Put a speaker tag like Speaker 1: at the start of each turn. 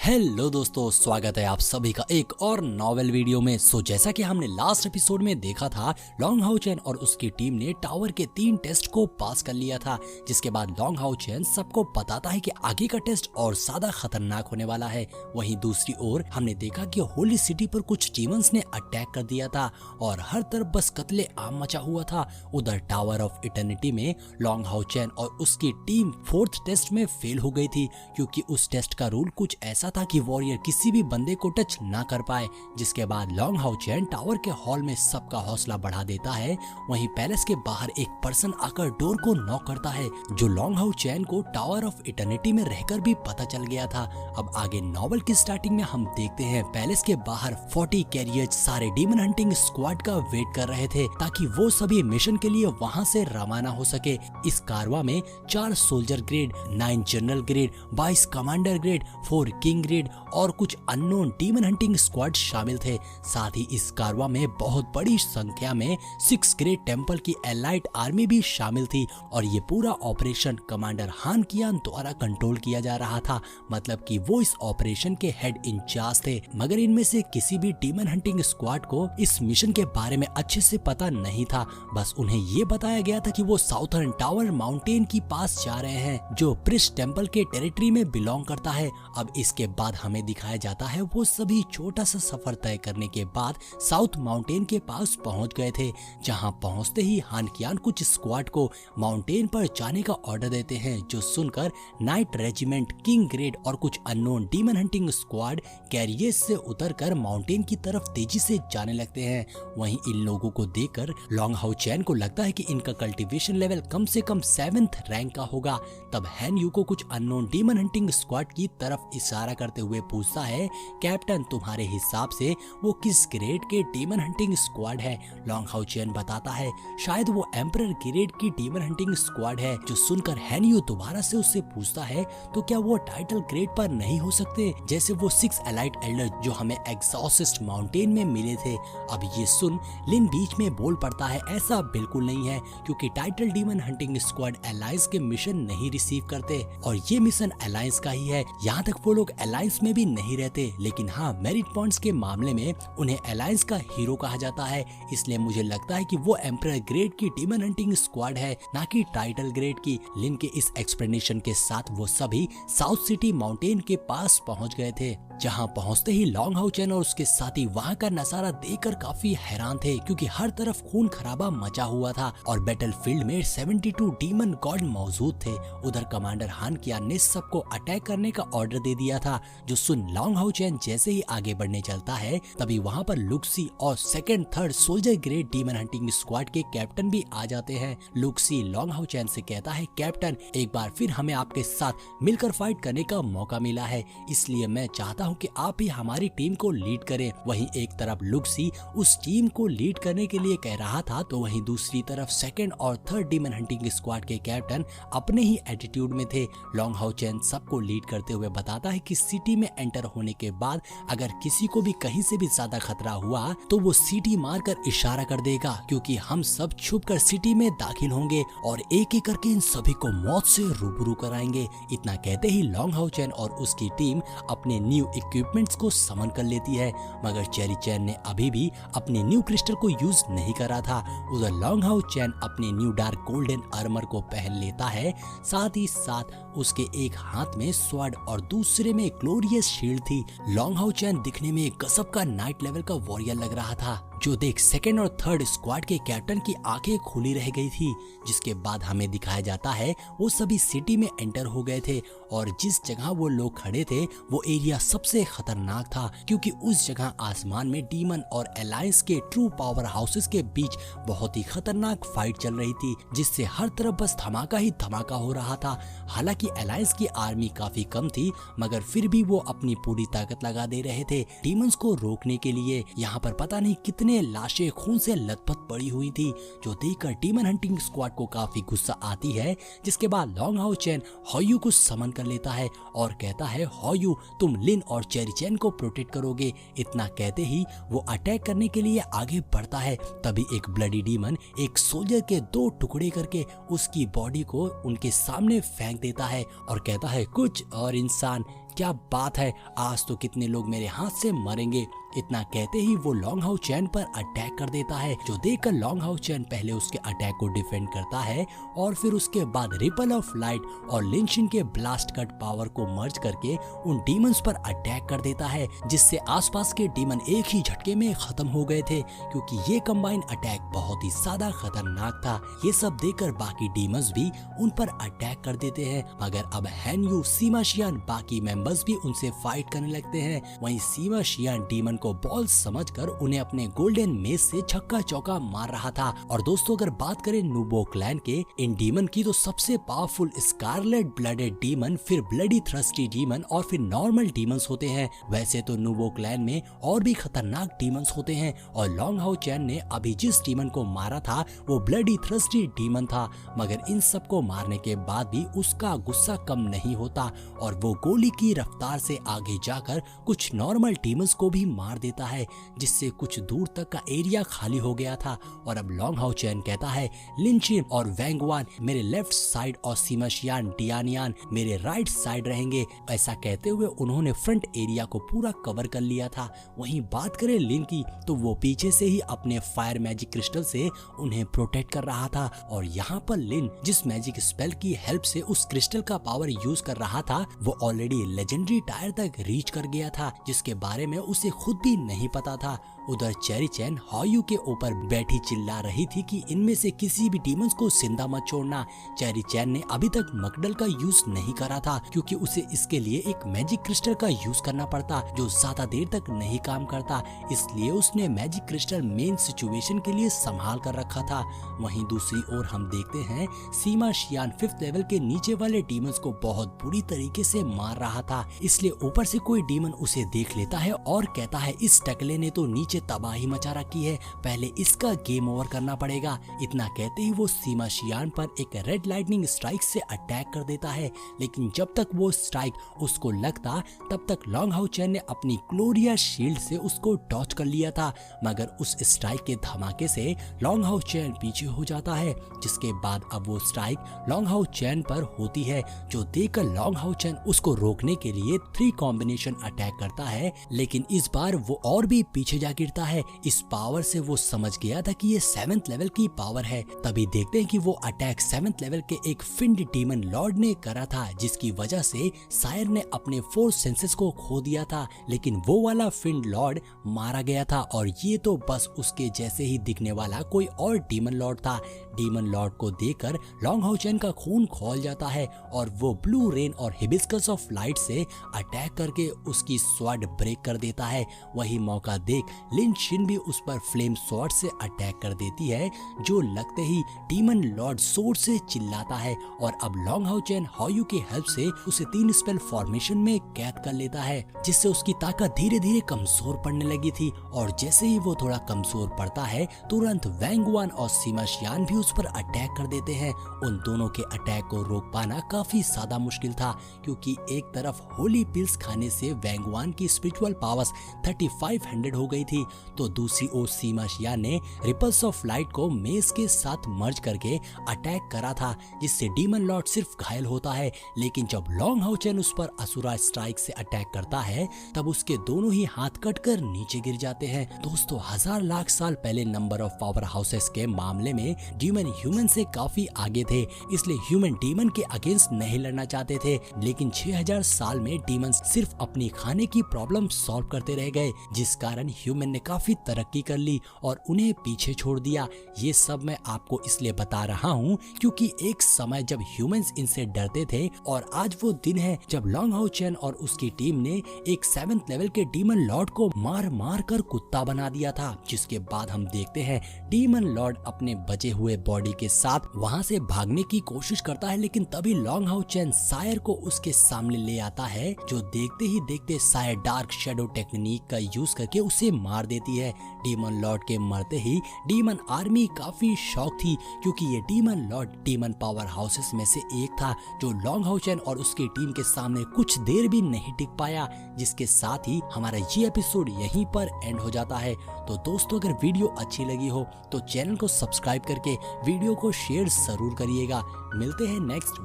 Speaker 1: Hello दोस्तों, स्वागत है आप सभी का एक और नॉवेल वीडियो में। जैसा कि हमने लास्ट एपिसोड में देखा था, लॉन्ग हाउ चैन और उसकी टीम ने टावर के 3 टेस्ट को पास कर लिया था, जिसके बाद लॉन्ग हाउ चैन सबको बताता है कि आगे का टेस्ट और ज्यादा खतरनाक होने वाला है। वहीं दूसरी ओर हमने देखा कि होली सिटी पर कुछ डीमंस ने अटैक कर दिया था और हर तरफ बस कत्ले आम मचा हुआ था। उधर टावर ऑफ इटर्निटी में लॉन्ग हाउ चैन और उसकी टीम 4th टेस्ट में फेल हो गई थी, क्योंकि उस टेस्ट का रूल कुछ ऐसा था कि वॉरियर किसी भी बंदे को टच ना कर पाए। जिसके बाद लॉन्ग हाउ चैन टावर के हॉल में सबका हौसला बढ़ा देता है। वहीं पैलेस के बाहर एक पर्सन आकर डोर को नॉक करता है, जो लॉन्ग हाउ चैन को टावर ऑफ इटर्निटी में रहकर भी पता चल गया था। अब आगे नॉवेल की स्टार्टिंग में हम देखते हैं पैलेस के बाहर 40 कैरियर्स सारे डीमन हंटिंग स्क्वाड का वेट कर रहे थे, ताकि वो सभी मिशन के लिए वहां से रवाना हो सके। इस कारवा में 4 soldier grade, 9 general grade, 22 commander grade, 4 king grade और कुछ अननोन डीमन हंटिंग स्क्वाड शामिल थे। साथ ही इस कारवा में बहुत बड़ी संख्या में 6 ग्रेट टेम्पल की एलाइट आर्मी भी शामिल थी और ये पूरा ऑपरेशन कमांडर हान कियान द्वारा कंट्रोल किया जा रहा था। मतलब कि वो इस ऑपरेशन के हेड इंचार्ज थे। मगर इनमें से किसी भी डीमन हंटिंग स्क्वाड को इस मिशन के बारे में अच्छे से पता नहीं था। बस उन्हें ये बताया गया था कि वो साउथर्न टावर माउंटेन की पास जा रहे हैं, जो प्रिस्ट टेम्पल के टेरिटरी में बिलोंग करता है। अब इसके बाद हमें दिखाया जाता है वो सभी छोटा सा सफर तय करने के बाद साउथ माउंटेन के पास पहुंच गए थे, जहां पहुंचते ही हान कियान कुछ स्क्वाड को माउंटेन पर जाने का ऑर्डर देते हैं, जो सुनकर नाइट रेजिमेंट, किंग ग्रेड और कुछ unknown demon hunting squad carriers से उतरकर माउंटेन की तरफ तेजी से जाने लगते हैं। वहीं इन लोगों को देखकर लॉन्ग हाउ चैन को लगता है कि इनका कल्टीवेशन लेवल कम से कम 7th रैंक का होगा। तब हैन यू को कुछ अननोन डीमन हंटिंग स्क्वाड की तरफ इशारा करते हुए पूछता है, कैप्टन तुम्हारे हिसाब से वो किस ग्रेड के डीमन हंटिंग स्क्वाड है? लॉन्ग हाउ चैन बताता है, शायद वो एम्परर ग्रेड की डीमन हंटिंग स्क्वाड है। जो सुनकर हैन यू दोबारा से उससे पूछता है, तो क्या वो टाइटल ग्रेड पर नहीं हो सकते, जैसे वो 6 एलाइट एल्डर जो हमें एग्जॉस्ट माउंटेन में मिले थे? अब ये सुन लिन बीच में बोल पड़ता है, ऐसा बिल्कुल नहीं है, क्योंकि title demon hunting squad alliance के मिशन नहीं रिसीव करते और ये मिशन अलायंस का ही है। यहाँ तक वो लोग अलायंस में भी नहीं रहते, लेकिन हाँ, मेरिट पॉइंट्स के मामले में उन्हें अलायंस का हीरो कहा जाता है। इसलिए मुझे लगता है कि वो एम्परर ग्रेड की डीमन हंटिंग स्क्वाड है, ना कि टाइटल ग्रेड की। लिन के इस एक्सप्लेनेशन के साथ वो सभी साउथ सिटी माउंटेन के पास पहुंच गए थे, जहां पहुंचते ही लॉन्ग हाउ चैन और उसके साथी वहां का नजारा देखकर काफी हैरान थे, क्योंकि हर तरफ खून खराबा मचा हुआ था और बैटलफील्ड में 72 डीमन गॉड मौजूद थे। उधर कमांडर हान कियान ने सबको अटैक करने का ऑर्डर दे दिया था, जो सुन लॉन्ग हाउ चैन जैसे ही आगे बढ़ने चलता है, तभी वहां पर लुक्सी और 2nd 3rd soldier grade demon hunting squad के कैप्टन भी आ जाते हैं। लुक्सी लॉन्ग हाउ चैन से कहता है, कैप्टन एक बार फिर हमें आपके साथ मिलकर फाइट करने का मौका मिला है, इसलिए मैं चाहता हूं कि आप ही हमारी टीम को लीड करें। वहीं एक तरफ लुक्सी उस टीम को लीड करने के लिए कह रहा था, तो वहीं दूसरी तरफ 2nd और 3rd डीमन हंटिंग स्क्वाड के कैप्टन अपने ही एटीट्यूड में थे। लॉन्ग हाउ चैन सबको लीड करते हुए बताता है कि सिटी में एंटर होने के बाद अगर किसी को भी कहीं से भी ज्यादा खतरा हुआ तो वो सीटी मारकर इशारा कर देगा, क्योंकि हम सब छुपकर सिटी में दाखिल होंगे और एक एक करके इन सभी को मौत से रूबरू कराएंगे। इतना कहते ही लॉन्ग हाउ चैन और उसकी टीम अपने न्यू इक्विपमेंट्स को समन कर लेती है, मगर चेरी चैन ने अभी भी अपने न्यू क्रिस्टल को यूज नहीं करा था। उधर लॉन्ग हाउ चैन अपने न्यू डार्क गोल्डन आर्मर को पहन लेता है, साथ ही साथ उसके एक हाथ में स्वॉर्ड और दूसरे में ग्लोरियस शील्ड थी। लॉन्ग हाउ चैन दिखने में गजब का नाइट लेवल का वॉरियर लग रहा था, जो देख 2nd और 3rd स्क्वाड के कैप्टन की आंखें खुली रह गई थी। जिसके बाद हमें दिखाया जाता है वो सभी सिटी में एंटर हो गए थे और जिस जगह वो लोग खड़े थे वो एरिया सबसे खतरनाक था, क्योंकि उस जगह आसमान में डीमन और अलायंस के ट्रू पावर हाउसेस के बीच बहुत ही खतरनाक फाइट चल रही थी, जिससे हर तरफ बस धमाका ही धमाका हो रहा था। हालांकि अलायंस की आर्मी काफी कम थी, मगर फिर भी वो अपनी पूरी ताकत लगा दे रहे थे डीमंस को रोकने के लिए। यहाँ पर पता नहीं कितने लाशें खून से लथपथ पड़ी हुई थी, जो देखकर डीमन हंटिंग स्क्वाड को काफी गुस्सा आती है। जिसके बाद लॉन्ग हाउ चैन हॉयू को समन कर लेता है और कहता है, हॉयू तुम लिन और चेरी चैन को प्रोटेक्ट करोगे। इतना कहते ही वो अटैक करने के लिए आगे बढ़ता है। तभी एक ब्लडी डीमन एक सोल्जर के 2 टुकड़े करके उसकी बॉडी को उनके सामने फेंक देता है और कहता है, कुछ और इंसान क्या बात है, आज तो कितने लोग मेरे हाथ से मरेंगे। इतना कहते ही वो लॉन्ग हाउ चैन पर अटैक कर देता है, जो देखकर लॉन्ग हाउ चैन पहले उसके अटैक को डिफेंड करता है और फिर उसके बाद रिपल ऑफ लाइट और लिन शिन के ब्लास्ट कट पावर को मर्ज करके उन डीमंस पर अटैक कर देता है, जिससे आसपास के डीमन एक ही झटके में खत्म हो गए थे, क्योंकि ये कंबाइन अटैक बहुत ही ज्यादा खतरनाक था। ये सब देखकर बाकी डीमंस भी उन पर अटैक कर देते हैं, मगर अब हैन यू, सीमा शियान, बाकी मेंबर्स भी उनसे फाइट करने लगते हैं। वहीं सीमा शियान डीमन को बॉल समझकर उन्हें अपने गोल्डन मेज से छक्का चौका मार रहा था। और दोस्तों अगर बात करें नूबो क्लैन के इन डीमन की, तो सबसे पावरफुल स्कारलेट ब्लडेड डीमन, फिर ब्लडी थ्रस्टी डीमन और फिर नॉर्मल डीमंस होते हैं। वैसे तो नूबो क्लैन में और भी खतरनाक डीमंस होते हैं, और लॉन्ग हाउ चैन ने अभी जिस डीमन को मारा था वो ब्लडी थ्रस्टी डीमन था, मगर इन सबको मारने के बाद भी उसका गुस्सा कम नहीं होता और वो गोली की रफ्तार से आगे जाकर कुछ नॉर्मल डीमंस को भी मार देता है, जिससे कुछ दूर तक का एरिया खाली हो गया था। और अब लॉन्ग हाउ चैन कहता है लिन शिन और वैंग वान मेरे लेफ्ट साइड और सीमा शियान डियानियान मेरे राइट साइड रहेंगे। ऐसा कहते हुए उन्होंने फ्रंट एरिया को पूरा कवर कर लिया था। वहीं बात करें लिन की, तो वो पीछे से ही अपने फायर मैजिक क्रिस्टल से उन्हें प्रोटेक्ट कर रहा था, और यहाँ पर लिन जिस मैजिक स्पेल की हेल्प से उस क्रिस्टल का पावर यूज कर रहा था वो ऑलरेडी लेजेंडरी टायर तक रीच कर गया था, जिसके बारे में उसे खुद भी नहीं पता था। उधर चेरी चैन हायू के ऊपर बैठी चिल्ला रही थी कि इनमें से किसी भी डीमंस को जिंदा मत छोड़ना। चेरी चैन ने अभी तक मकडल का यूज नहीं करा था, क्योंकि उसे इसके लिए एक मैजिक क्रिस्टल का यूज करना पड़ता, जो ज्यादा देर तक नहीं काम करता, इसलिए उसने मैजिक क्रिस्टल मेन सिचुएशन के लिए संभाल कर रखा था। वहीं दूसरी ओर हम देखते हैं सीमा शियान 5th लेवल के नीचे वाले डीमंस को बहुत बुरी तरीके से मार रहा था, इसलिए ऊपर से कोई डीमन उसे देख लेता है और कहता है इस टकले ने तो नीचे तबाही मचा रखी है, पहले इसका गेम ओवर करना पड़ेगा। इतना कहते ही वो सीमा शियान पर एक रेड लाइटनिंग स्ट्राइक से अटैक कर देता है, लेकिन जब तक वो स्ट्राइक उसको लगता तब तक लॉन्ग हाउ चैन ने अपनी ग्लोरिया शील्ड से उसको डॉच कर लिया था, मगर उस स्ट्राइक के धमाके से लॉन्ग हाउ चैन पीछे हो जाता है, जिसके बाद अब वो स्ट्राइक लॉन्ग हाउ चैन पर होती है, जो देखकर लॉन्ग हाउ चैन उसको रोकने के लिए 3 कॉम्बिनेशन अटैक करता है, लेकिन इस बार वो और भी पीछे जा गिरता है। इस पावर से वो समझ गया था कि ये 7th लेवल की पावर है। तभी देखते हैं कि वो अटैक 7th लेवल के एक फिंड डीमन लॉर्ड ने करा था, जिसकी वजह से सायर ने अपने 4 सेंसेस को खो दिया था, लेकिन वो वाला फिंड लॉर्ड मारा गया था, और ये तो बस उसके जैसे ही दिखने वाला कोई और डीमन लॉर्ड था। डीमन लॉर्ड को देखकर लॉन्ग हाउ चैन का खून खौल जाता है और वो ब्लू रेन और हिबिस्कस ऑफ लाइट से अटैक करके उसकी स्वॉर्ड ब्रेक कर देता है। वही मौका देख लिन शिन भी उस पर फ्लेम स्वॉर्ड से अटैक कर देती है, जो लगते ही डीमन लॉर्ड जोर से चिल्लाता है, और अब लॉन्ग हाउ चैन हायू की हेल्प से उसे 3 स्पेल फॉर्मेशन में कैद कर लेता है, जिससे उसकी ताकत धीरे धीरे कमजोर पड़ने लगी थी। और जैसे ही वो थोड़ा कमजोर पड़ता है तुरंत वैंग वान और सीमा शियान भी उस पर अटैक कर देते हैं। उन दोनों के अटैक को रोक पाना काफी ज्यादा मुश्किल था, क्योंकि एक तरफ होली पिल्स खाने से वैंग वान की स्पिरिचुअल पावर्स 3500 हो गई थी, तो दूसरी ओर सीमा शियान ने रिपल्स ऑफ लाइट को मेज के साथ मर्ज करके अटैक करा था, जिससे डीमन लॉर्ड सिर्फ घायल होता है, लेकिन जब लॉन्ग हाउ चैन उस पर असुरा स्ट्राइक से अटैक करता है तब उसके दोनों ही हाथ कटकर नीचे गिर जाते हैं। दोस्तों 1000 लाख साल पहले नंबर ऑफ पावर हाउसेस के मामले में डीमन ह्यूमन से काफी आगे थे, इसलिए ह्यूमन डीमन के अगेंस्ट नहीं लड़ना चाहते थे, लेकिन 6000 साल में डीमन सिर्फ अपनी खाने की प्रॉब्लम सॉल्व करते रह गए, जिस कारण ह्यूमन ने काफी तरक्की कर ली और उन्हें पीछे छोड़ दिया। ये सब मैं आपको इसलिए बता रहा हूँ क्योंकि एक समय जब ह्यूमंस इनसे डरते थे, और आज वो दिन है जब लॉन्ग हाउ चैन और उसकी टीम ने एक 7th लेवल के डीमन लॉर्ड को मार मार कर कुत्ता बना दिया था, जिसके बाद हम देखते हैं डीमन लॉर्ड अपने बचे हुए बॉडी के साथ वहां से भागने की कोशिश करता है, लेकिन तभी लॉन्ग हाउ चैन सायर को उसके सामने ले आता है, जो देखते ही देखते सायर डार्क शेडो टेक्निक का यूज करके उसे मार देती है। डीमन लॉर्ड के मरते ही डीमन आर्मी काफी शॉक थी, क्योंकि ये demon Lord demon power houses में से एक था, जो लॉन्ग हाउ चैन और उसकी टीम के सामने कुछ देर भी नहीं टिक पाया, जिसके साथ ही हमारा ये एपिसोड यहीं पर एंड हो जाता है। तो दोस्तों अगर वीडियो अच्छी लगी हो तो चैनल को सब्सक्राइब करके वीडियो को शेयर जरूर करिएगा। मिलते हैं नेक्स्ट